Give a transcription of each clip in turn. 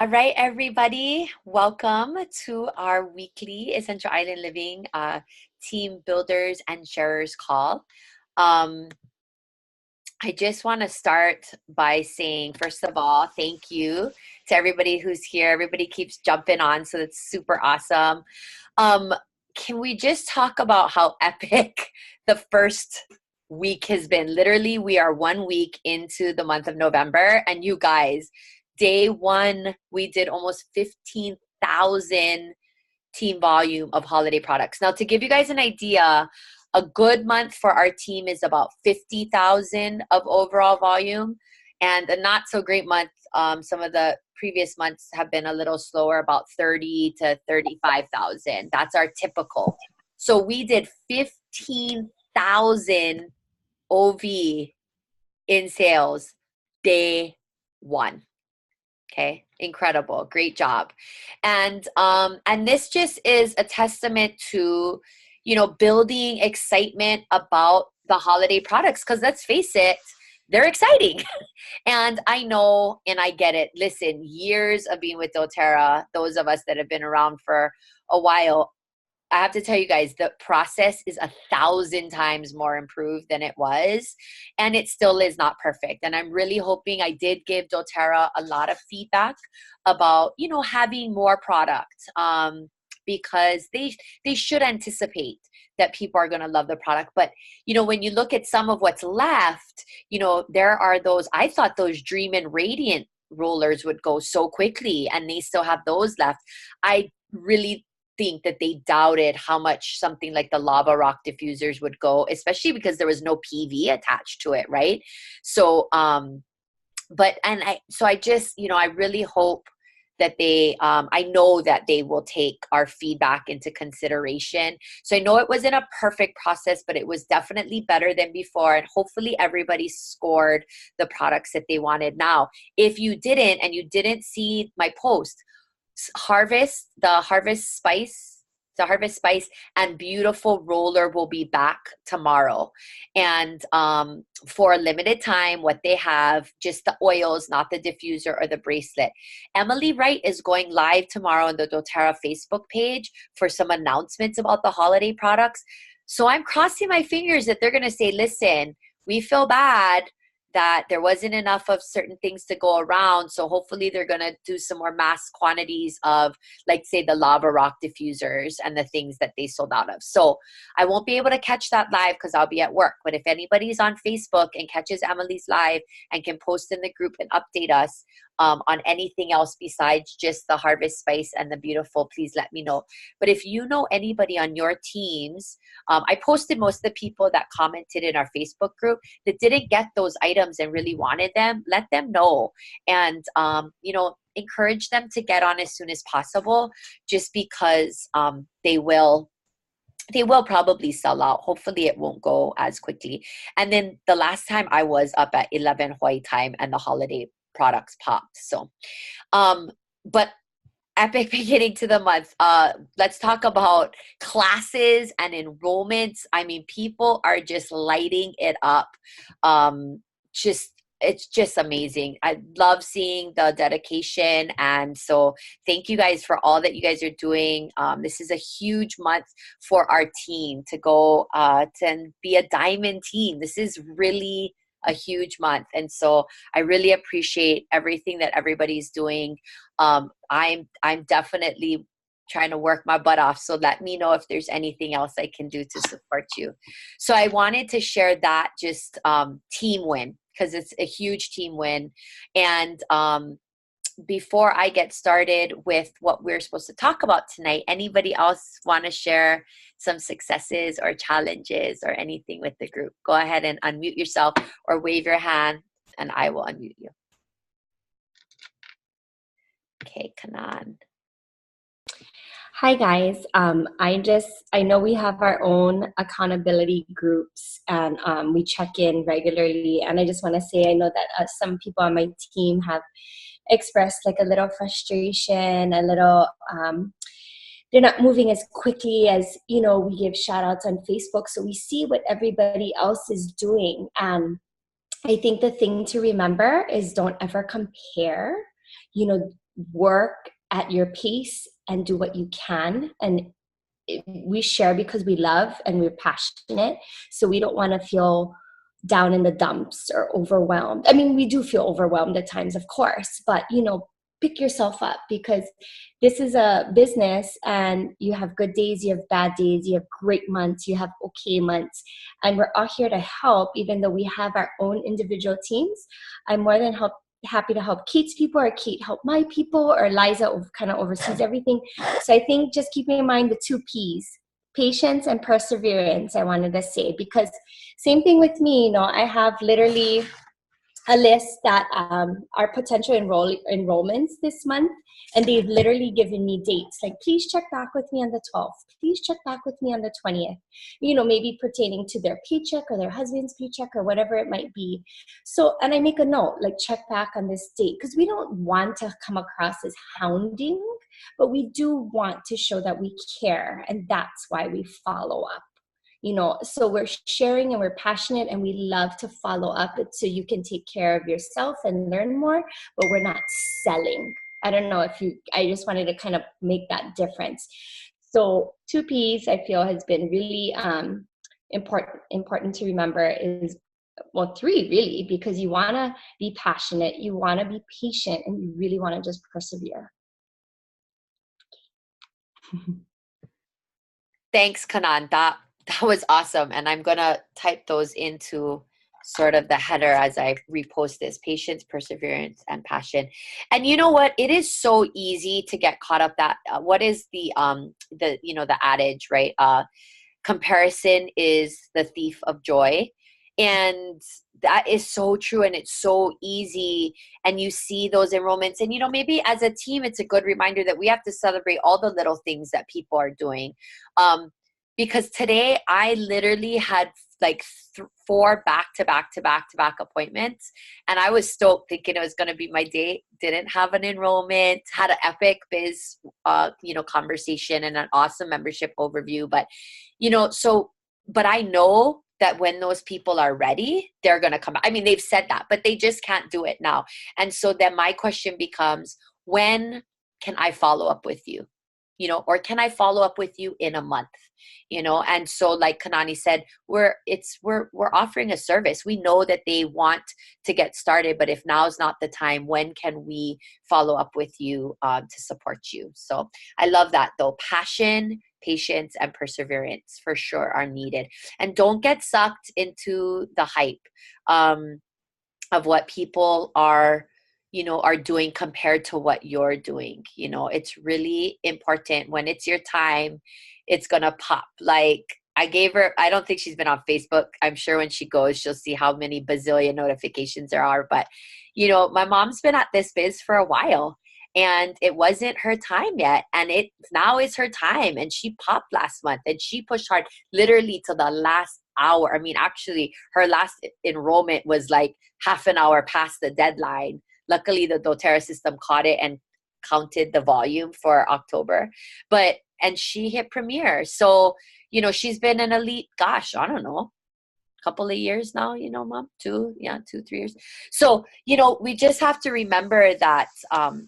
All right, everybody, welcome to our weekly Essential Island Living Team Builders and Sharers call. Um, I just want to start by saying, first of all, thank you to everybody who's here. Everybody keeps jumping on, so that's super awesome. Um, can we just talk about how epic the first week has been? Literally, we are 1 week into the month of November, and you guys, day one, we did almost 15,000 team volume of holiday products. Now, to give you guys an idea, a good month for our team is about 50,000 of overall volume. And a not so great month, some of the previous months have been a little slower, about 30 to 35,000. That's our typical. So we did 15,000 OV in sales day one. Okay, incredible, great job. And this just is a testament to, building excitement about the holiday products, because let's face it, they're exciting. And I know, and I get it. Listen, years of being with doTERRA, those of us that have been around for a while, I have to tell you guys, the process is 1,000 times more improved than it was, and it still is not perfect. And I'm really hoping, I did give doTERRA a lot of feedback about, having more product, because they should anticipate that people are going to love the product. But, when you look at some of what's left, there are those, I thought those Dream and Radiant rollers would go so quickly, and they still have those left. I really think that they doubted how much something like the lava rock diffusers would go, especially because there was no PV attached to it, right? So I really hope that I know that they will take our feedback into consideration. So I know it wasn't a perfect process, but it was definitely better than before. And hopefully everybody scored the products that they wanted. Now, if you didn't, and you didn't see my post, the harvest spice and beautiful roller will be back tomorrow. And for a limited time, what they have, just the oils, not the diffuser or the bracelet. Emily Wright is going live tomorrow on the doTERRA Facebook page for some announcements about the holiday products. So I'm crossing my fingers that they're going to say, listen, we feel bad that there wasn't enough of certain things to go around. So hopefully they're going to do some more mass quantities of, like, say, the lava rock diffusers and the things that they sold out of. So I won't be able to catch that live because I'll be at work. But if anybody's on Facebook and catches Emily's live and can post in the group and update us on anything else besides just the harvest spice and the beautiful, please let me know. But if you know anybody on your teams, I posted most of the people that commented in our Facebook group that didn't get those items and really wanted them, let them know. And, encourage them to get on as soon as possible, just because they will probably sell out. Hopefully it won't go as quickly. And then the last time I was up at 11 Hawaii time and the holiday products popped. So, but epic beginning to the month. Let's talk about classes and enrollments. I mean, people are just lighting it up. It's just amazing. I love seeing the dedication. And so thank you guys for all that you guys are doing. This is a huge month for our team to go to be a diamond team. This is really a huge month. And so I really appreciate everything that everybody's doing. I'm definitely trying to work my butt off. So let me know if there's anything else I can do to support you. So I wanted to share that just team win, because it's a huge team win. And before I get started with what we're supposed to talk about tonight, anybody else want to share some successes or challenges or anything with the group? Go ahead and unmute yourself or wave your hand and I will unmute you. Okay, Kanan. Hi guys, I know we have our own accountability groups and we check in regularly, and I just want to say I know that some people on my team have expressed like a little frustration, a little they're not moving as quickly as, we give shout outs on Facebook, so we see what everybody else is doing. And I think the thing to remember is don't ever compare. work at your pace and do what you can. And we share because we love and we're passionate. So we don't want to feel down in the dumps or overwhelmed. I mean, we do feel overwhelmed at times, of course, but pick yourself up, because this is a business and you have good days, you have bad days, you have great months, you have okay months, and we're all here to help. Even though we have our own individual teams, I'm more than happy to help Kate's people, or Kate help my people, or Liza kind of oversees everything. So I think just keeping in mind the 2 P's, patience and perseverance, I wanted to say, because same thing with me, I have literally a list that are potential enrollments this month, and they've literally given me dates like, please check back with me on the 12th, please check back with me on the 20th, maybe pertaining to their paycheck or their husband's paycheck or whatever it might be. So, and I make a note, like, check back on this date, because we don't want to come across as hounding, but we do want to show that we care, and that's why we follow up. So we're sharing and we're passionate, and we love to follow up so you can take care of yourself and learn more, but we're not selling. I don't know I just wanted to kind of make that difference. So 2 P's I feel has been really important to remember is, well, 3 really, because you want to be passionate, you want to be patient, and you really want to just persevere. Thanks, Kanan. That was awesome. And I'm going to type those into sort of the header as I repost this: patience, perseverance, and passion. And you know what? It is so easy to get caught up that what is the adage, right? Comparison is the thief of joy. And that is so true. And it's so easy. And you see those enrollments, and, maybe as a team, it's a good reminder that we have to celebrate all the little things that people are doing. Because today I literally had like 4 back-to-back appointments, and I was stoked, thinking it was going to be my day. Didn't have an enrollment, had an epic biz, conversation and an awesome membership overview. But, but I know that when those people are ready, they're going to come. I mean, they've said that, but they just can't do it now. And so then my question becomes, when can I follow up with you? Or can I follow up with you in a month? And so, like Kanani said, we're offering a service. We know that they want to get started, but if now is not the time, when can we follow up with you to support you? So I love that, though. Passion, patience, and perseverance for sure are needed. And don't get sucked into the hype of what people are doing compared to what you're doing. It's really important. When it's your time, it's going to pop. Like, I don't think she's been on Facebook. I'm sure when she goes, she'll see how many bazillion notifications there are. But, my mom's been at this biz for a while, and it wasn't her time yet. And it now is her time. And she popped last month, and she pushed hard literally to the last hour. I mean, actually, her last enrollment was like half an hour past the deadline. Luckily, the doTERRA system caught it and counted the volume for October. And she hit Premier. So, she's been an elite, gosh, I don't know, couple of years now, Mom, 2, 3 years. So, we just have to remember that, oh,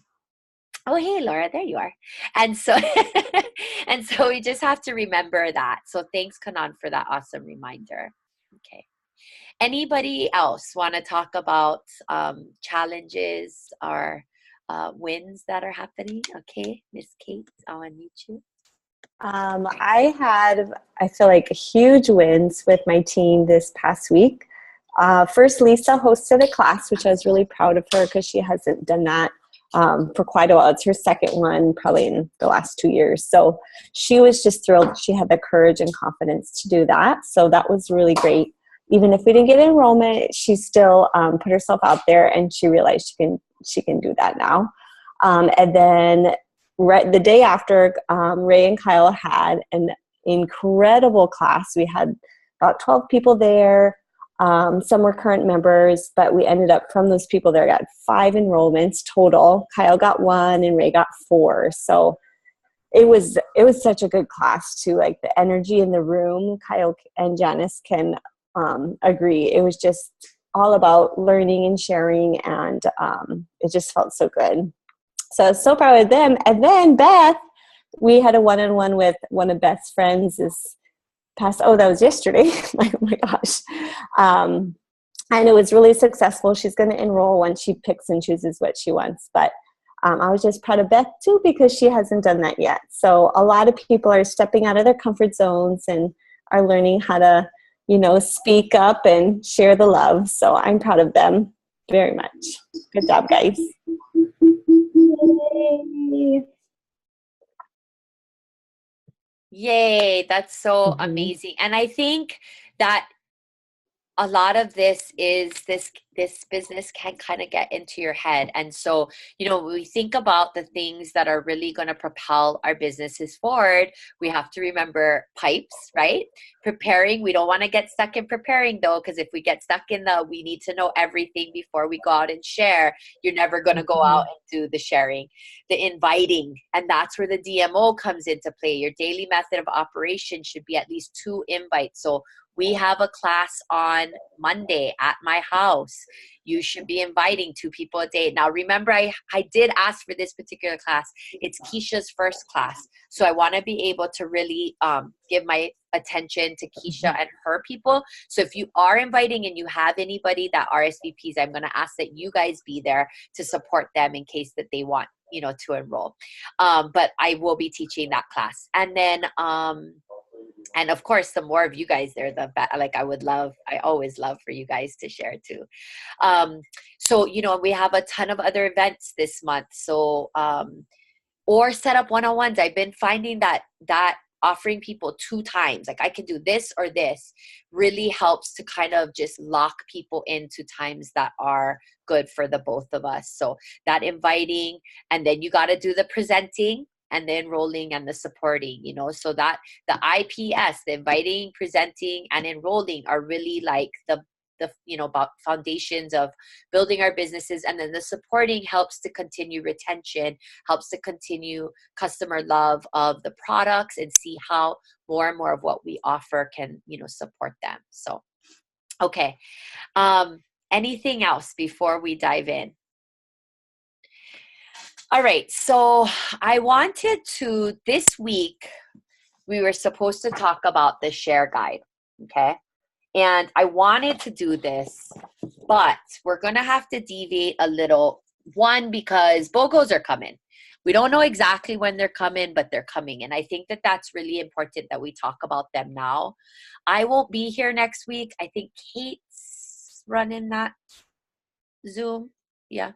hey, Laura, there you are. And so, and so we just have to remember that. So thanks, Kanan, for that awesome reminder. Okay. Anybody else want to talk about challenges or wins that are happening? Okay, Miss Kate, I'll unmute you. I feel like huge wins with my team this past week. First, Lisa hosted a class, which I was really proud of her because she hasn't done that for quite a while. It's her second one, probably in the last 2 years. So she was just thrilled. She had the courage and confidence to do that. So that was really great. Even if we didn't get enrollment, she still put herself out there, and she realized she can do that now. And then the day after, Ray and Kyle had an incredible class. We had about 12 people there. Some were current members, but we ended up, from those people there, got 5 enrollments total. Kyle got 1 and Ray got 4. So it was such a good class too. Like, the energy in the room, Kyle and Janice can agree. It was just all about learning and sharing, and it just felt so good. So I was so proud of them. And then Beth, we had a one-on-one with one of Beth's friends this past, that was yesterday. Like, oh my gosh. And it was really successful. She's going to enroll once she picks and chooses what she wants. But I was just proud of Beth too, because she hasn't done that yet. So a lot of people are stepping out of their comfort zones and are learning how to, speak up and share the love. So I'm proud of them very much. Good job, guys. Yay. Yay, that's so amazing. And I think that a lot of this is this business can kind of get into your head. And so, when we think about the things that are really going to propel our businesses forward, we have to remember pipes, right? Preparing. We don't want to get stuck in preparing though, because if we get stuck in we need to know everything before we go out and share, you're never going to go out and do the sharing. The inviting, and that's where the DMO comes into play. Your daily method of operation should be at least 2 invites. So we have a class on Monday at my house. You should be inviting 2 people a day. Now, remember, I did ask for this particular class. It's Keisha's first class. So I want to be able to really give my attention to Keisha and her people. So if you are inviting and you have anybody that RSVPs, I'm going to ask that you guys be there to support them in case that they want, to enroll. But I will be teaching that class. And then, and of course, the more of you guys there, the better. Like I always love for you guys to share too. So, we have a ton of other events this month. So, or set up one-on-ones. I've been finding that offering people 2 times, like I can do this or this, really helps to kind of just lock people into times that are good for the both of us. So that inviting, and then you got to do the presenting, and the enrolling and the supporting, so that the IPS, the inviting, presenting, and enrolling are really like the about foundations of building our businesses. And then the supporting helps to continue retention, helps to continue customer love of the products, and see how more and more of what we offer can, support them. So, okay. Anything else before we dive in? All right, so I wanted to, this week, we were supposed to talk about the share guide, okay? And I wanted to do this, but we're going to have to deviate a little. One, because BOGOs are coming. We don't know exactly when they're coming, but they're coming. And I think that that's really important that we talk about them now. I won't be here next week. I think Kate's running that Zoom. Yeah.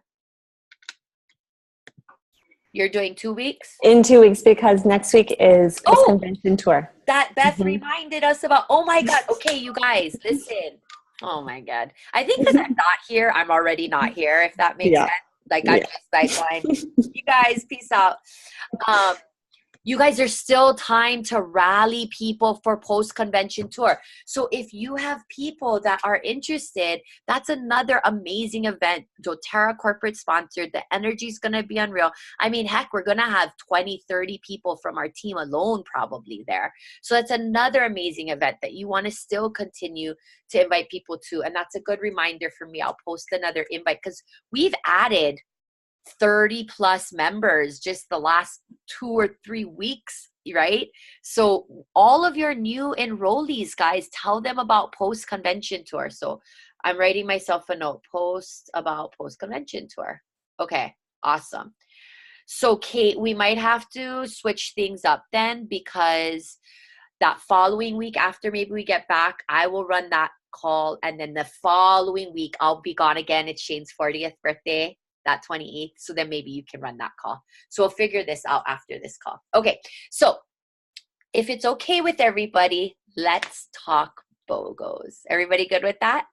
You're doing 2 weeks? In 2 weeks, because next week is post-convention tour. That Beth reminded us about. Oh my God. Okay, you guys, listen. Oh my God. I think because I'm not here, I'm already not here, if that makes sense. Like I'm just like going, you guys, peace out. You guys, there's still time to rally people for post-convention tour. So if you have people that are interested, that's another amazing event. doTERRA corporate sponsored. The energy is going to be unreal. I mean, heck, we're going to have 20, 30 people from our team alone probably there. So that's another amazing event that you want to still continue to invite people to. And that's a good reminder for me. I'll post another invite because we've added 30 plus members just the last 2 or 3 weeks, right? So all of your new enrollees, guys, tell them about post-convention tour. So I'm writing myself a note, about post-convention tour. Okay, awesome. So Kate, we might have to switch things up then, because that following week after maybe we get back, I will run that call. And then the following week, I'll be gone again. It's Shane's 40th birthday. That 28th. So then maybe you can run that call. So we'll figure this out after this call. Okay. So if it's okay with everybody, let's talk BOGOs. Everybody good with that?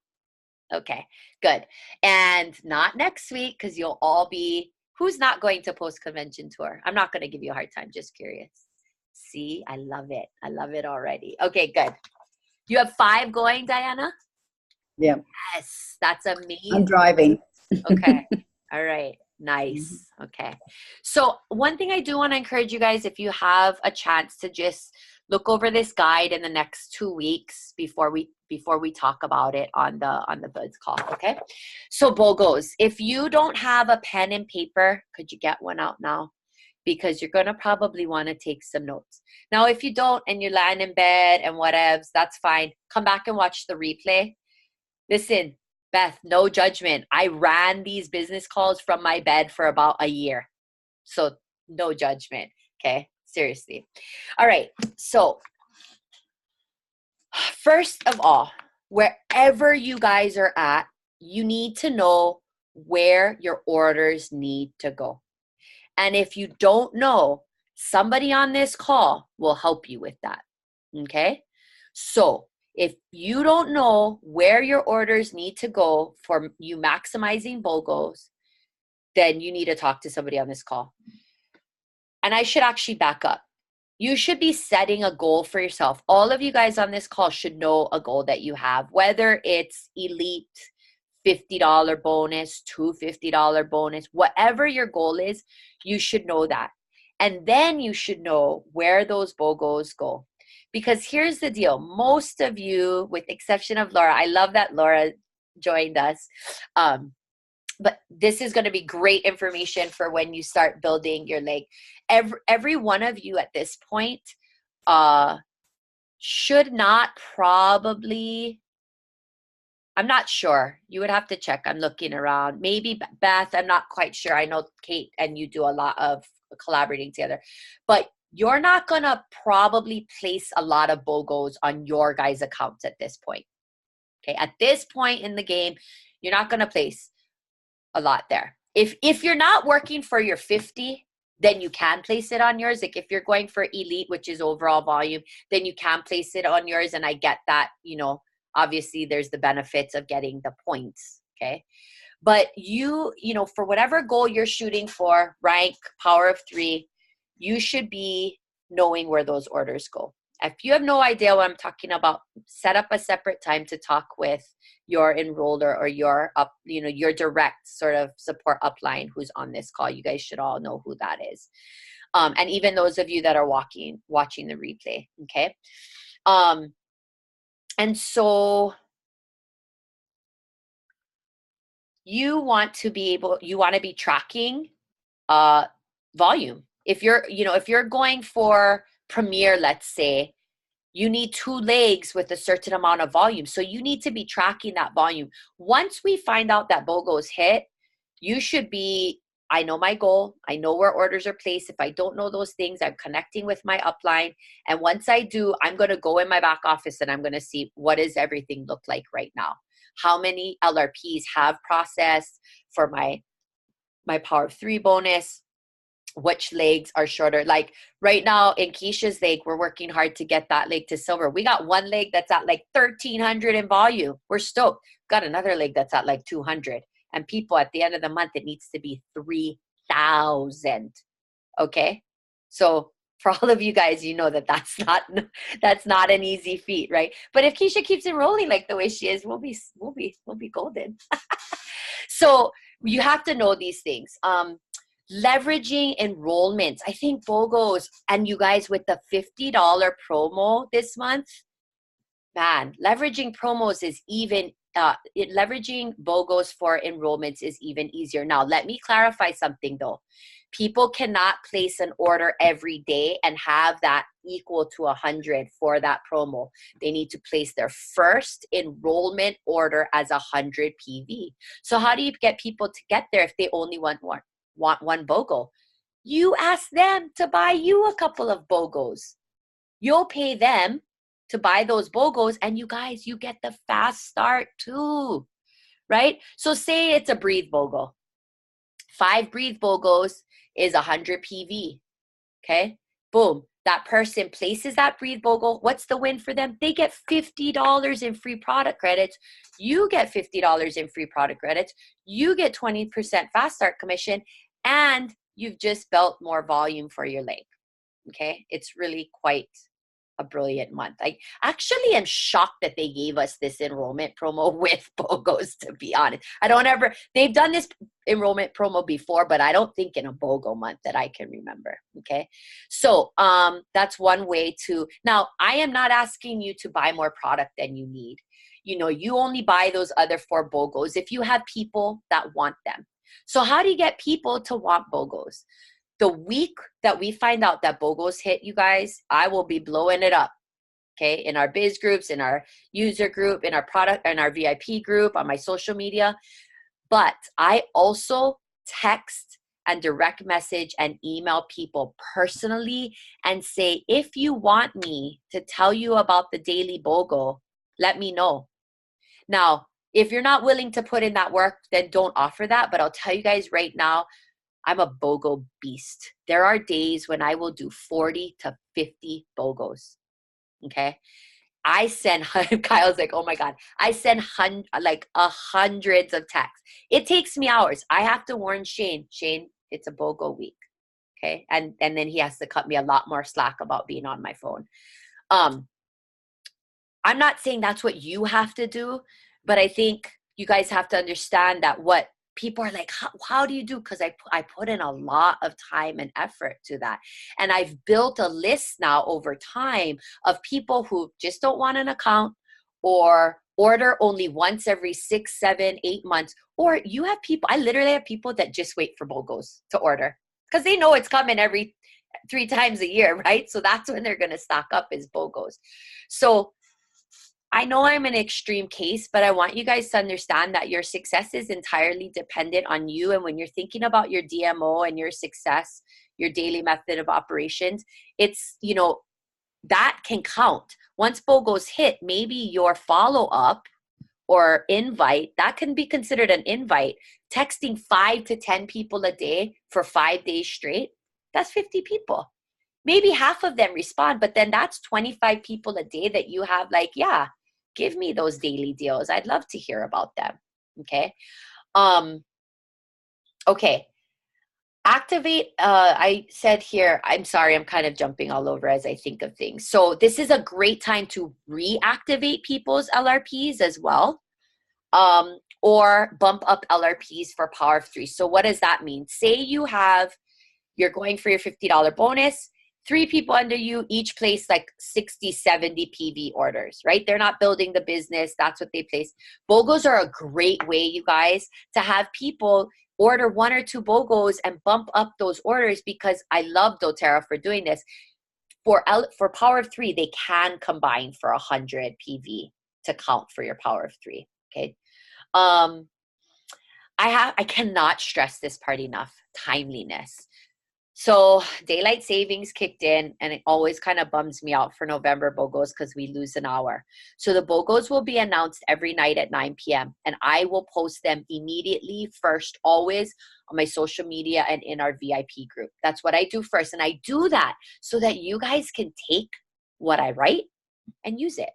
Okay, good. And not next week, because you'll all be, who's not going to post-convention tour? I'm not going to give you a hard time. Just curious. See, I love it. I love it already. Okay, good. You have 5 going, Diana? Yeah. Yes, that's amazing. I'm driving. Okay. All right. Nice. Okay. So one thing I do want to encourage you guys, if you have a chance to just look over this guide in the next 2 weeks before we talk about it on the Buds call, okay? So BOGOs, if you don't have a pen and paper, could you get one out now? Because you're going to probably want to take some notes. Now, if you don't and you're lying in bed and whatevs, that's fine. Come back and watch the replay. Listen, Beth, no judgment. I ran these business calls from my bed for about a year. So no judgment, okay? Seriously. All right, so first of all, wherever you guys are at, you need to know where your orders need to go. And if you don't know, somebody on this call will help you with that, okay? So if you don't know where your orders need to go for you maximizing BOGOs, then you need to talk to somebody on this call. And I should actually back up. You should be setting a goal for yourself. All of you guys on this call should know a goal that you have, whether it's elite, $50 bonus, $250 bonus, whatever your goal is, you should know that. And then you should know where those BOGOs go. Because here's the deal. Most of you, with exception of Laura, I love that Laura joined us. But this is going to be great information for when you start building your leg. Every one of you at this point should not probably, I'm not sure. You would have to check. I'm looking around. Maybe Beth, I'm not quite sure. I know Kate and you do a lot of collaborating together. But you're not going to probably place a lot of BOGOs on your guys' accounts at this point. Okay, at this point in the game, you're not going to place a lot there. If you're not working for your 50, then you can place it on yours. Like if you're going for elite, which is overall volume, then you can place it on yours. And I get that, you know, obviously there's the benefits of getting the points, okay? But you know, for whatever goal you're shooting for, rank, power of 3, you should be knowing where those orders go. If you have no idea what I'm talking about, set up a separate time to talk with your enroller or your your direct sort of support upline who's on this call. You guys should all know who that is. And even those of you that are watching the replay, okay? And so you want to be tracking volume. If you're going for Premier, let's say, you need 2 legs with a certain amount of volume. So you need to be tracking that volume. Once we find out that BOGOs hit, you should be, I know my goal. I know where orders are placed. If I don't know those things, I'm connecting with my upline. And once I do, I'm going to go in my back office and I'm going to see what does everything look like right now. How many LRPs have processed for my power of 3 bonus? Which legs are shorter? Like right now in Keisha's leg, we're working hard to get that leg to silver. We got one leg that's at like 1,300 in volume. We're stoked. Got another leg that's at like 200. And people, at the end of the month, it needs to be 3,000. Okay? So for all of you guys, you know that's not an easy feat, right? But if Keisha keeps enrolling like the way she is, we'll be golden. So you have to know these things. Leveraging enrollments. I think BOGOs, and you guys with the $50 promo this month, man, leveraging promos is even, leveraging BOGOs for enrollments is even easier. Now, let me clarify something though. People cannot place an order every day and have that equal to 100 for that promo. They need to place their first enrollment order as 100 PV. So how do you get people to get there if they only want one BOGO? You ask them to buy you a couple of BOGOs. You'll pay them to buy those BOGOs, and you guys, you get the fast start too, right? So say it's a breathe BOGO. 5 breathe BOGOs is 100 PV, okay? Boom. That person places that breathe BOGO. What's the win for them? They get $50 in free product credits. You get $50 in free product credits. You get 20% fast start commission, and you've just built more volume for your leg, okay? It's really quite a brilliant month. I actually am shocked that they gave us this enrollment promo with BOGOs, to be honest. They've done this enrollment promo before, but I don't think in a BOGO month that I can remember. Okay. So that's one way to, now I am not asking you to buy more product than you need. You know, you only buy those other 4 BOGOs if you have people that want them. So how do you get people to want BOGOs? The week that we find out that BOGOs hit, you guys, I will be blowing it up, okay, in our biz groups, in our user group, in our product, in our VIP group, on my social media. But I also text and direct message and email people personally and say, if you want me to tell you about the daily BOGO, let me know. Now, if you're not willing to put in that work, then don't offer that. But I'll tell you guys right now, I'm a BOGO beast. There are days when I will do 40 to 50 BOGOs. Okay. I send, Kyle's like, oh my God, I send hundreds of texts. It takes me hours. I have to warn Shane, it's a BOGO week. Okay. And then he has to cut me a lot more slack about being on my phone. I'm not saying that's what you have to do, but I think you guys have to understand that what people are like, how do you do? Because I put in a lot of time and effort to that. And I've built a list now over time of people who just don't want an account or order only once every 6, 7, 8 months. Or you have people, I literally have people that just wait for BOGOs to order because they know it's coming every 3 times a year, right? So that's when they're going to stock up is BOGOs. So I know I'm an extreme case, but I want you guys to understand that your success is entirely dependent on you. And when you're thinking about your DMO and your success, your daily method of operations, it's, you know, that can count. Once BOGOs hit, maybe your follow-up or invite, that can be considered an invite. Texting 5 to 10 people a day for 5 days straight, that's 50 people. Maybe half of them respond, but then that's 25 people a day that you have like, yeah, give me those daily deals. I'd love to hear about them. Okay. Okay. Activate. I said here, I'm sorry, I'm kind of jumping all over as I think of things. So this is a great time to reactivate people's LRPs as well. Or bump up LRPs for Power of 3. So what does that mean? Say you're going for your $50 bonus. 3 people under you each place like 60, 70 PV orders, right? They're not building the business. That's what they place. BOGOs are a great way, you guys, to have people order 1 or 2 BOGOs and bump up those orders, because I love doTERRA for doing this. For Power of 3, they can combine for 100 PV to count for your Power of 3. Okay. I cannot stress this part enough. Timeliness. So daylight savings kicked in, and it always kind of bums me out for November BOGOs because we lose an hour. So the BOGOs will be announced every night at 9 p.m. and I will post them immediately first, always on my social media and in our VIP group. That's what I do first. And I do that so that you guys can take what I write and use it.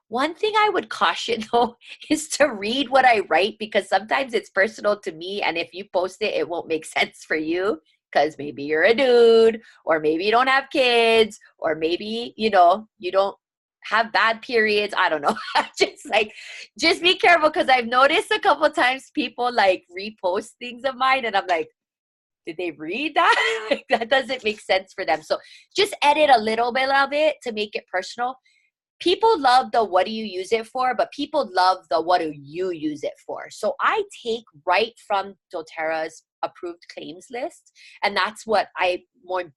One thing I would caution though is to read what I write, because sometimes it's personal to me. And if you post it, it won't make sense for you. Because maybe you're a dude, or maybe you don't have kids, or maybe, you know, you don't have bad periods. I don't know. Just be careful, because I've noticed a couple times people like repost things of mine and I'm like, did they read that? Like, that doesn't make sense for them. So just edit a little bit of it to make it personal. People love the what do you use it for, but people love the what do you use it for. So I take right from doTERRA's approved claims list, and that's what my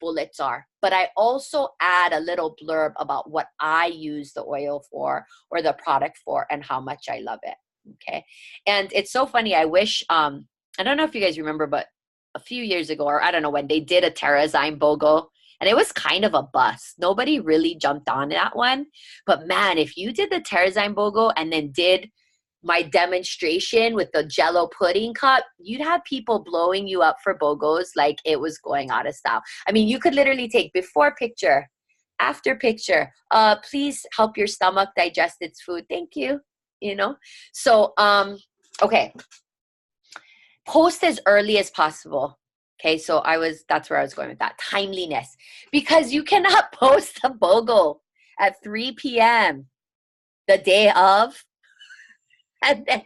bullets are. But I also add a little blurb about what I use the oil for or the product for and how much I love it. Okay. And it's so funny. I wish, I don't know if you guys remember, but a few years ago, or I don't know when, they did a TerraZyme BOGO. And it was kind of a bust. Nobody really jumped on that one. But man, if you did the TerraZyme BOGO and then did my demonstration with the Jello pudding cup, you'd have people blowing you up for BOGOs like it was going out of style. I mean, you could literally take before picture, after picture. Please help your stomach digest its food. Thank you. You know? So, okay. Post as early as possible. Okay, so that's where I was going with that. Timeliness. Because you cannot post a BOGO at 3 p.m. the day of, and then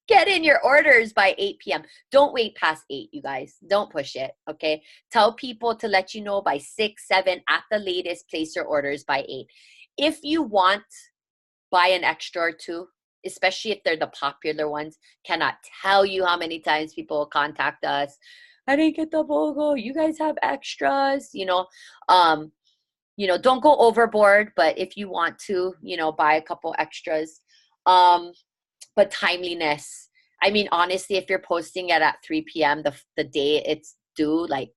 get in your orders by 8 p.m. Don't wait past 8, you guys. Don't push it, okay? Tell people to let you know by 6, 7, at the latest, place your orders by 8. If you want, buy an extra or two, especially if they're the popular ones. Cannot tell you how many times people will contact us. I didn't get the BOGO. You guys have extras, don't go overboard, but if you want to, buy a couple extras. But timeliness. I mean, honestly, if you're posting it at 3 p.m. the day it's due, like,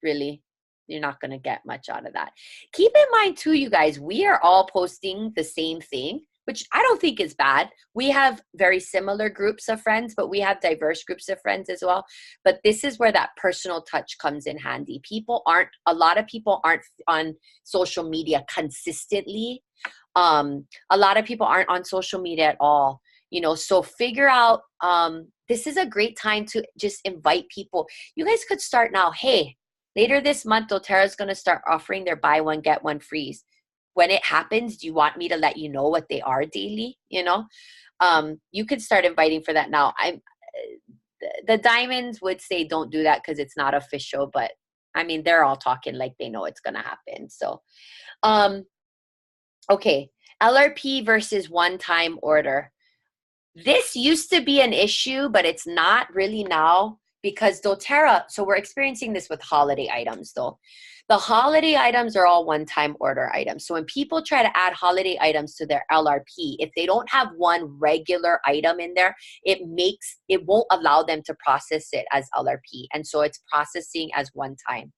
really, you're not going to get much out of that. Keep in mind, too, you guys, we are all posting the same thing, which I don't think is bad. We have very similar groups of friends, but we have diverse groups of friends as well. But this is where that personal touch comes in handy. A lot of people aren't on social media consistently. A lot of people aren't on social media at all. So figure out, this is a great time to just invite people. You guys could start now. Hey, later this month, doTERRA's going to start offering their buy one, get one frees. When it happens, do you want me to let you know what they are daily? You could start inviting for that now. The diamonds would say don't do that because it's not official, but I mean, they're all talking like they know it's going to happen. So, okay. LRP versus one-time order. This used to be an issue, but it's not really now because doTERRA, so we're experiencing this with holiday items though. The holiday items are all one-time order items. So when people try to add holiday items to their LRP, if they don't have one regular item in there, it won't allow them to process it as LRP. And so it's processing as one time.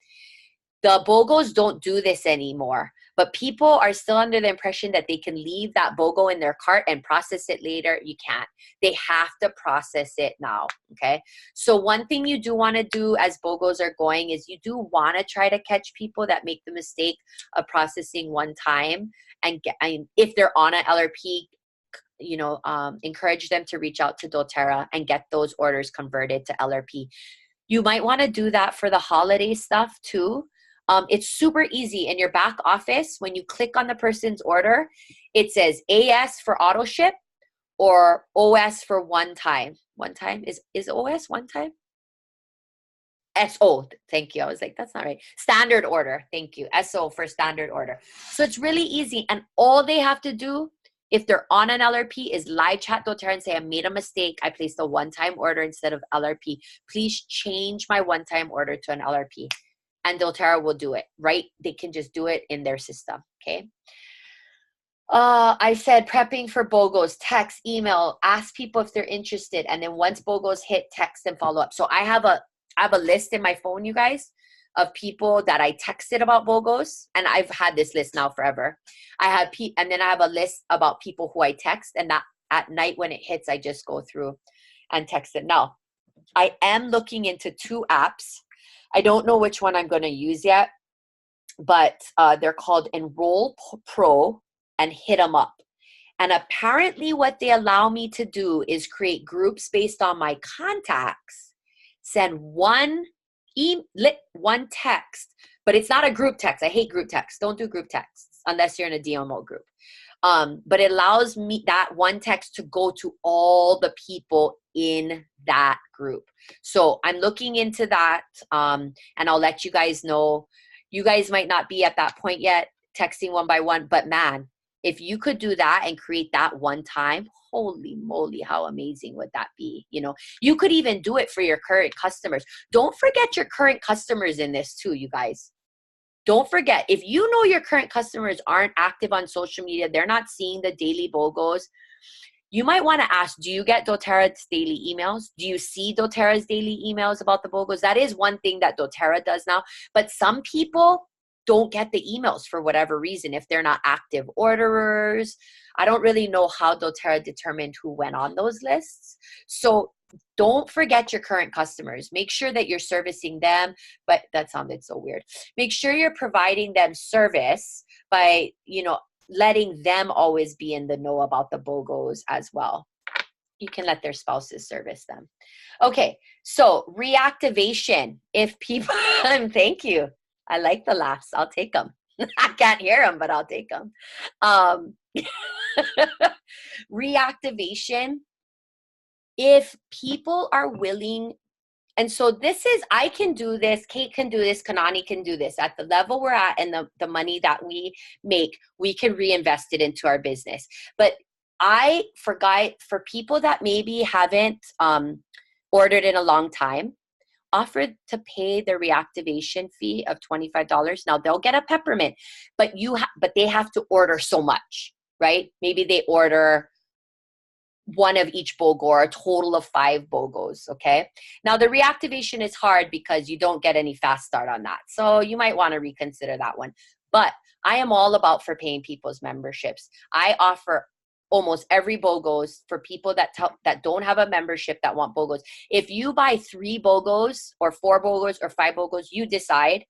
The BOGOs don't do this anymore, but people are still under the impression that they can leave that BOGO in their cart and process it later. You can't. They have to process it now, okay? So one thing you do want to do as BOGOs are going is you do want to try to catch people that make the mistake of processing one time, and if they're on an LRP, encourage them to reach out to doTERRA and get those orders converted to LRP. You might want to do that for the holiday stuff too. It's super easy. In your back office, when you click on the person's order, it says AS for auto ship or OS for one time. One time? Is OS one time? SO, thank you. I was like, that's not right. Standard order, thank you. SO for standard order. So it's really easy. And all they have to do, if they're on an LRP, is live chat doTERRA and say, I made a mistake. I placed a one-time order instead of LRP. Please change my one-time order to an LRP. And doTERRA will do it, right? They can just do it in their system, okay? I said prepping for BOGOs, text, email, ask people if they're interested. And then once BOGOs hit, text and follow up. So I have a list in my phone, you guys, of people that I texted about BOGOs. And I've had this list now forever. And then I have a list about people who I text. And that at night when it hits, I just go through and text it. Now, I am looking into 2 apps. I don't know which one I'm going to use yet, but they're called Enroll Pro and Hit 'em Up. And apparently what they allow me to do is create groups based on my contacts, send one text, but it's not a group text. I hate group texts. Don't do group texts unless you're in a DMO group. But it allows me that one text to go to all the people in that group. So I'm looking into that, and I'll let you guys know. You guys might not be at that point yet, texting one by one, but man, if you could do that and create that one time, holy moly, how amazing would that be? You could even do it for your current customers. Don't forget your current customers in this too, you guys. Don't forget, if you know your current customers aren't active on social media, they're not seeing the daily BOGOs, you might want to ask, do you get doTERRA's daily emails? Do you see doTERRA's daily emails about the BOGOs? That is one thing that doTERRA does now. But some people don't get the emails for whatever reason, if they're not active orderers. I don't really know how doTERRA determined who went on those lists. So don't forget your current customers. Make sure that you're servicing them. But that sounded so weird. Make sure you're providing them service by, letting them always be in the know about the BOGOs as well. You can let their spouses service them. Okay, so reactivation. If people, thank you. I like the laughs. I'll take them. I can't hear them, but I'll take them. Reactivation. If people are willing, and so this is, I can do this, Kate can do this, Kanani can do this. At the level we're at and the money that we make, we can reinvest it into our business. But I forgot, for people that maybe haven't ordered in a long time, offered to pay the reactivation fee of $25. Now they'll get a peppermint, but but they have to order so much, right? Maybe they order one of each BOGO or a total of 5 BOGOs, okay? Now the reactivation is hard because you don't get any fast start on that. So you might want to reconsider that one. But I am all about for paying people's memberships. I offer almost every BOGOs for people that don't have a membership that want BOGOs. If you buy 3 BOGOs or 4 BOGOs or 5 BOGOs, you decide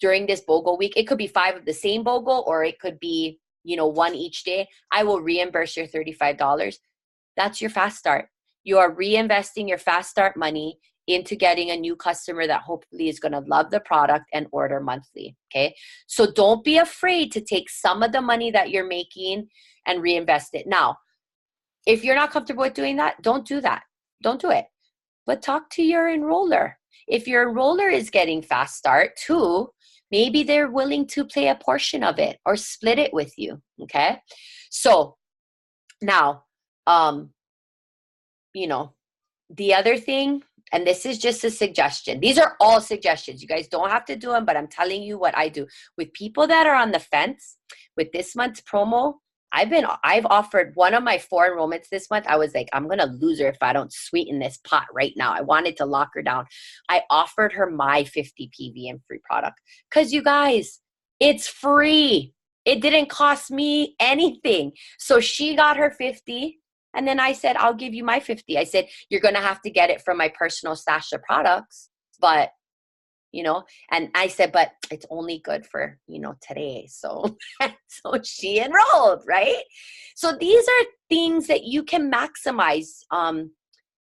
during this BOGO week, it could be 5 of the same BOGO or it could be, 1 each day. I will reimburse your $35. That's your fast start. You are reinvesting your fast start money into getting a new customer that hopefully is going to love the product and order monthly. Okay. So don't be afraid to take some of the money that you're making and reinvest it. Now, if you're not comfortable with doing that, don't do that. Don't do it. But talk to your enroller. If your enroller is getting fast start too, maybe they're willing to pay a portion of it or split it with you. Okay. So now, the other thing, and this is just a suggestion. These are all suggestions. You guys don't have to do them, but I'm telling you what I do. With people that are on the fence with this month's promo, I've offered one of my 4 enrollments this month. I was like, I'm going to lose her if I don't sweeten this pot right now. I wanted to lock her down. I offered her my 50 PV and free product because you guys, it's free. It didn't cost me anything. So she got her 50. And then I said, I'll give you my 50. I said, you're going to have to get it from my personal stash of products. But, and I said, but it's only good for, today. So, so she enrolled, right? So these are things that you can maximize.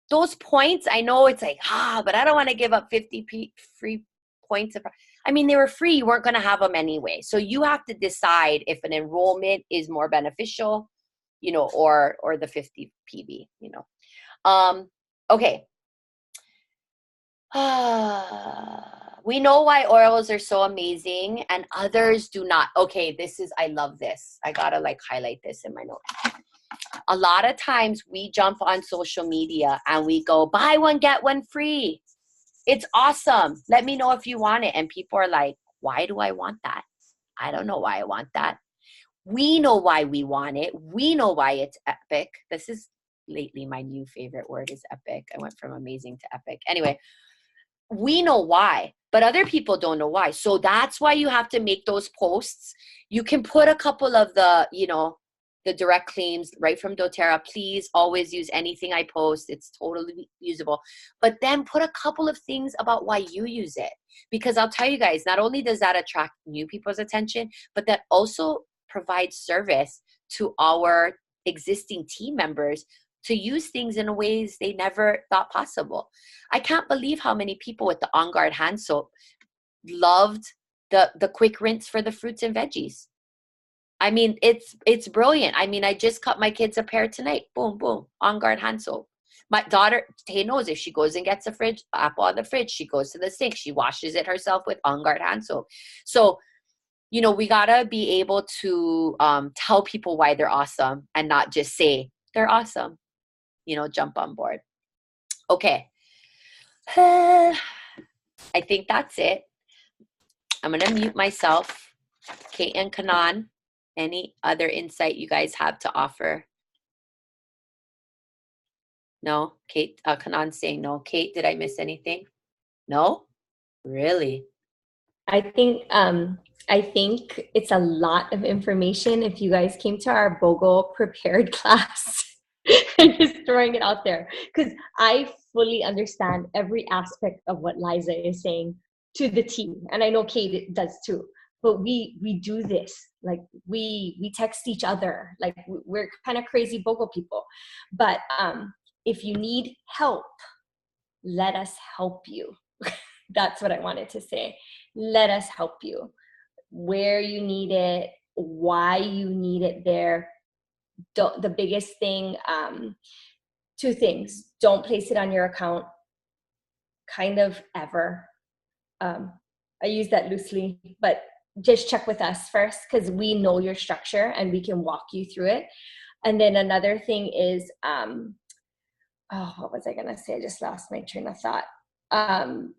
Those points, I know it's like, but I don't want to give up 50 free points. They were free. You weren't going to have them anyway. So you have to decide if an enrollment is more beneficial, or the 50 PB, okay. We know why oils are so amazing and others do not. Okay, I love this. I gotta highlight this in my notes. A lot of times we jump on social media and we go, buy one, get one free. It's awesome. Let me know if you want it. And people are like, why do I want that? I don't know why I want that. We know why we want it. We know why it's epic. This is lately my new favorite word is epic. I went from amazing to epic. Anyway, we know why, but other people don't know why. So that's why you have to make those posts. You can put a couple of the direct claims right from doTERRA. Please always use anything I post. It's totally usable. But then put a couple of things about why you use it. Because I'll tell you guys, not only does that attract new people's attention, but that also provide service to our existing team members to use things in ways they never thought possible. I can't believe how many people with the On Guard hand soap loved the quick rinse for the fruits and veggies. It's brilliant. I just cut my kids a pair tonight. Boom, boom, On Guard hand soap. My daughter, Tay knows if she goes and gets a apple out of the fridge, she goes to the sink, she washes it herself with On Guard hand soap. So we gotta be able to tell people why they're awesome and not just say they're awesome. Jump on board. Okay. I think that's it. I'm gonna mute myself. Kate and Kanan, any other insight you guys have to offer? No? Kate, Kanan's saying no. Kate, did I miss anything? No? Really? I think it's a lot of information. If you guys came to our BOGO prepared class, and just throwing it out there, because I fully understand every aspect of what Liza is saying to the T, and I know Kate does too. But we do this, we text each other, we're kind of crazy BOGO people. But if you need help, let us help you. That's what I wanted to say. Let us help you. where you need it, why you need it there. The biggest thing, two things: don't place it on your account, kind of ever. I use that loosely, but just check with us first, because we know your structure and we can walk you through it. And then another thing is, what was I gonna say? I just lost my train of thought.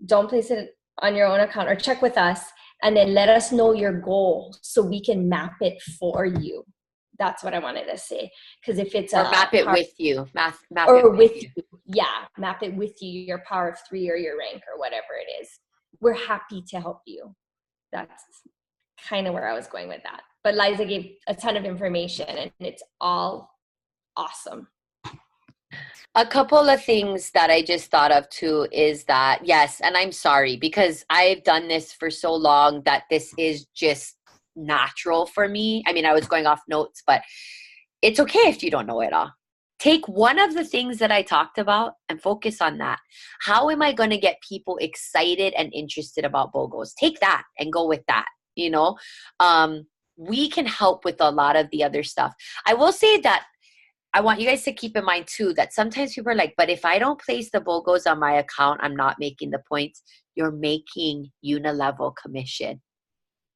Don't place it on your own account, or check with us and then let us know your goal so we can map it for you. That's what I wanted to say. Because if it's or map it with you, map or it with you. Yeah, map it with you, your power of 3 or your rank or whatever it is. We're happy to help you. That's kind of where I was going with that. But Liza gave a ton of information and it's all awesome. A couple of things that I just thought of too is that, yes, and I'm sorry because I've done this for so long that this is just natural for me. I mean, I was going off notes, but it's okay if you don't know it all. Take one of the things that I talked about and focus on that. How am I going to get people excited and interested about BOGOs? Take that and go with that, you know? We can help with a lot of the other stuff. I will say that I want you guys to keep in mind too that sometimes people are like, but if I don't place the BOGOs on my account, I'm not making the points. You're making unilevel commission.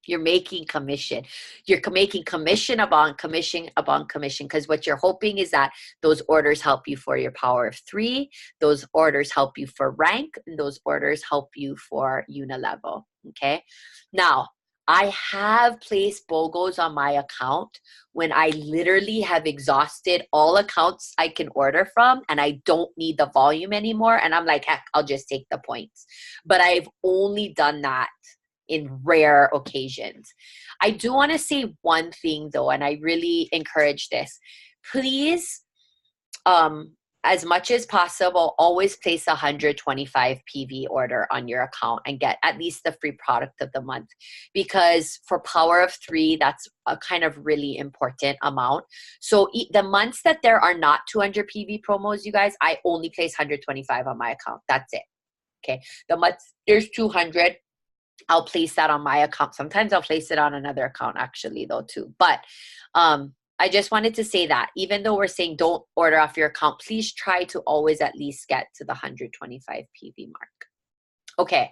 You're making commission. You're making commission upon commission upon commission, because what you're hoping is that those orders help you for your power of 3, those orders help you for rank, and those orders help you for unilevel. Okay. Now, I have placed BOGOs on my account when I literally have exhausted all accounts I can order from and I don't need the volume anymore. And I'm like, heck, I'll just take the points. But I've only done that in rare occasions. I do want to say one thing though, and I really encourage this. Please, as much as possible, always place a 125 PV order on your account and get at least the free product of the month. Because for power of 3, that's a kind of really important amount. So the months that there are not 200 PV promos, you guys, I only place 125 on my account. That's it. Okay. The months there's 200, I'll place that on my account. Sometimes I'll place it on another account actually though too. But I just wanted to say that even though we're saying don't order off your account, please try to always at least get to the 125 PV mark. Okay.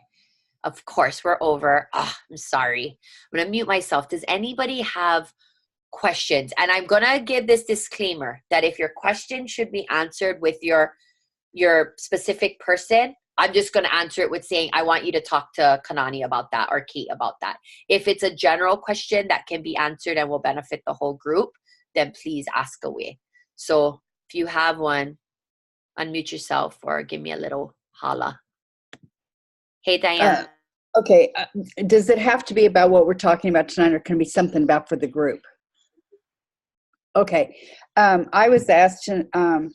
Of course, we're over. Oh, I'm sorry. I'm going to mute myself. Does anybody have questions? And I'm going to give this disclaimer that if your question should be answered with your specific person, I'm just going to answer it with saying, I want you to talk to Kanani about that or Kate about that. If it's a general question that can be answered and will benefit the whole group, then please ask away. So if you have one, unmute yourself or give me a little holla. Hey, Diane. Okay. Does it have to be about what we're talking about tonight, or can it be something about for the group? Okay. I was asked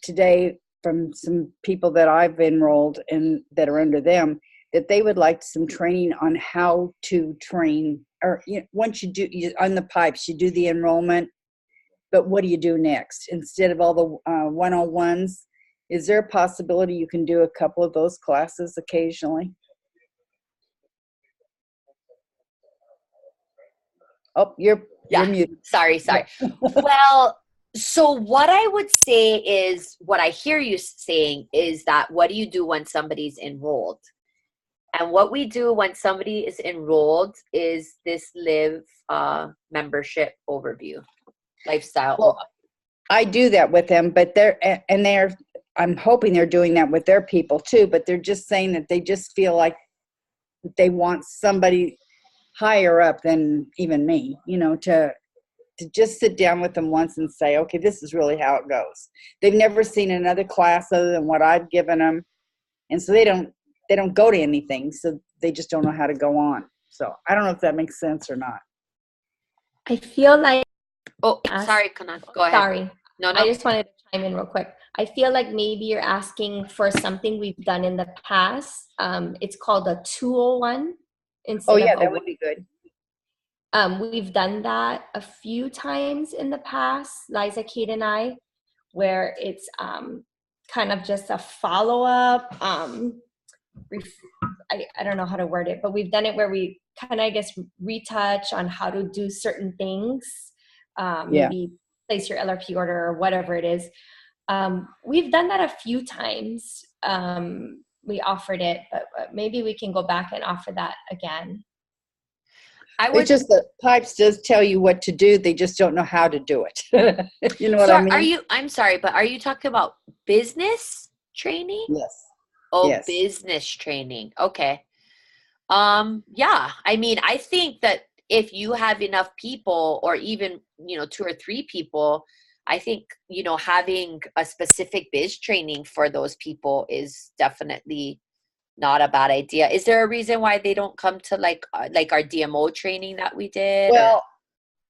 today from some people that I've enrolled and that are under them, that they would like some training on how to train, or once you do on the pipes, you do the enrollment, but what do you do next? Instead of all the one-on-ones, is there a possibility you can do a couple of those classes occasionally? Oh, you're muted. Sorry. Well, so what I would say is, what I hear you saying is that what do you do when somebody's enrolled? And what we do when somebody is enrolled is this live membership overview, lifestyle. Well, I do that with them, but I'm hoping they're doing that with their people too, but they're just saying that they just feel like they want somebody higher up than even me, to just sit down with them once and say, okay, this is really how it goes. They've never seen another class other than what I've given them. And so they don't go to anything. So they just don't know how to go on. So I don't know if that makes sense or not. I feel like... Oh, sorry, Kanan. Go ahead. Sorry. No. I just wanted to chime in real quick. I feel like maybe you're asking for something we've done in the past. It's called a 201. Oh, yeah, that would be good. We've done that a few times in the past, Liza, Kate, and I, where it's kind of just a follow-up, I don't know how to word it, but we've done it where we kind of, I guess, retouch on how to do certain things. Maybe place your LRP order or whatever it is. We've done that a few times. We offered it, but maybe we can go back and offer that again. It's just that Pipes does tell you what to do. They just don't know how to do it. You know what I mean? I'm sorry, but are you talking about business training? Yes. Oh, yes. Business training. Okay. Yeah. I mean, I think that if you have enough people, or even, 2 or 3 people, I think, having a specific biz training for those people is definitely not a bad idea. Is there a reason why they don't come to like our DMO training that we did? Well,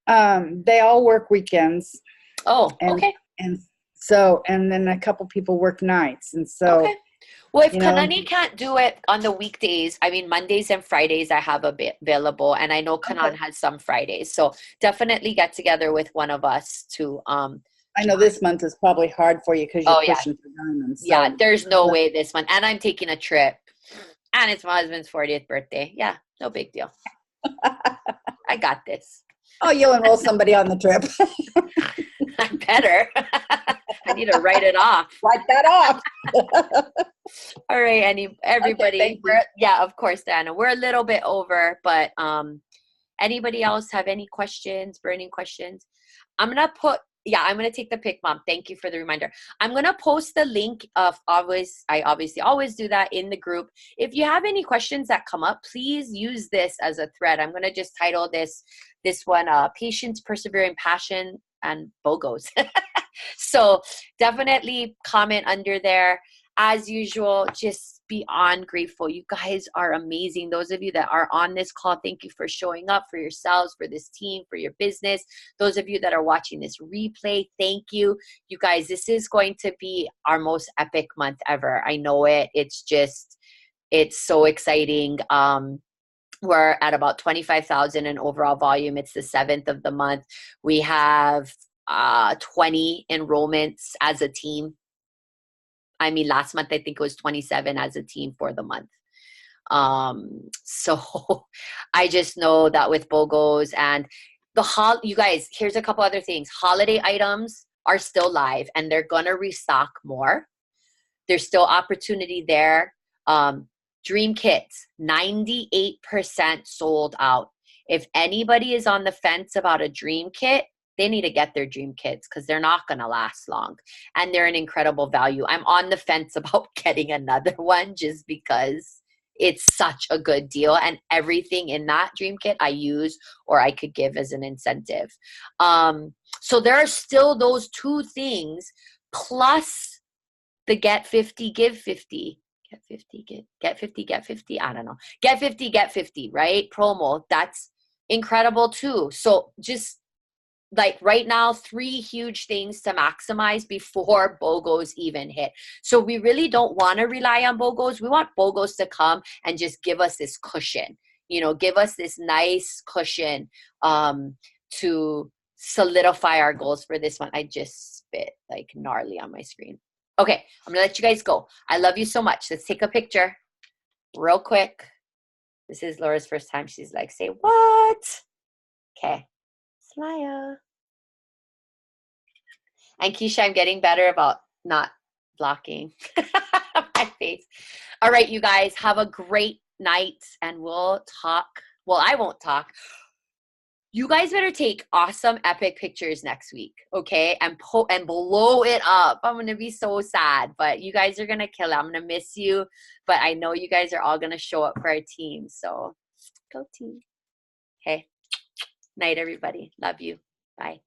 they all work weekends. Oh, okay. And so, and then a couple people work nights. And so, okay. Well, if Kanani can't do it on the weekdays, I mean, Mondays and Fridays I have a bit available, and I know Kanan has some Fridays. So definitely get together with one of us to I know this month is probably hard for you because you're pushing for diamonds. So. Yeah, there's no way this month. And I'm taking a trip. And it's my husband's 40th birthday. Yeah, no big deal. I got this. Oh, you'll enroll somebody on the trip. I better. I need to write it off. Write that off. All right, everybody. Okay, of course, Diana. We're a little bit over, but anybody else have any questions, burning questions? I'm going to take the pic, Mom. Thank you for the reminder. I'm going to post the link I obviously always do that in the group. If you have any questions that come up, please use this as a thread. I'm going to just title this one, Patience, Persevering, Passion, and BOGOs. So definitely comment under there. As usual, just beyond grateful. You guys are amazing. Those of you that are on this call, thank you for showing up for yourselves, for this team, for your business. Those of you that are watching this replay, thank you. You guys, this is going to be our most epic month ever. I know it. It's so exciting. We're at about 25,000 in overall volume. It's the 7th of the month. We have 20 enrollments as a team. I mean, last month, I think it was 27 as a team for the month. So I just know that with BOGOs and you guys, here's a couple other things. Holiday items are still live and they're going to restock more. There's still opportunity there. Dream kits, 98% sold out. If anybody is on the fence about a dream kit, they need to get their dream kits because they're not going to last long. And they're an incredible value. I'm on the fence about getting another one just because it's such a good deal. And everything in that dream kit I use or I could give as an incentive. So there are still those 2 things plus the get 50, give 50. Get 50, get 50, get 50. I don't know. Get 50, get 50, right? Promo. That's incredible too. So just like right now, 3 huge things to maximize before BOGOs even hit. So we really don't want to rely on BOGOs. We want BOGOs to come and just give us this cushion, give us this nice cushion to solidify our goals for this one. I just spit like gnarly on my screen. Okay, I'm going to let you guys go. I love you so much. Let's take a picture real quick. This is Laura's first time. She's like, say what? Okay. Smile. And Keisha, I'm getting better about not blocking my face. All right, you guys, have a great night and we'll talk. Well, I won't talk. You guys better take awesome, epic pictures next week, okay? And blow it up. I'm going to be so sad, but you guys are going to kill it. I'm going to miss you, but I know you guys are all going to show up for our team. So go team. Okay. Night, everybody. Love you. Bye.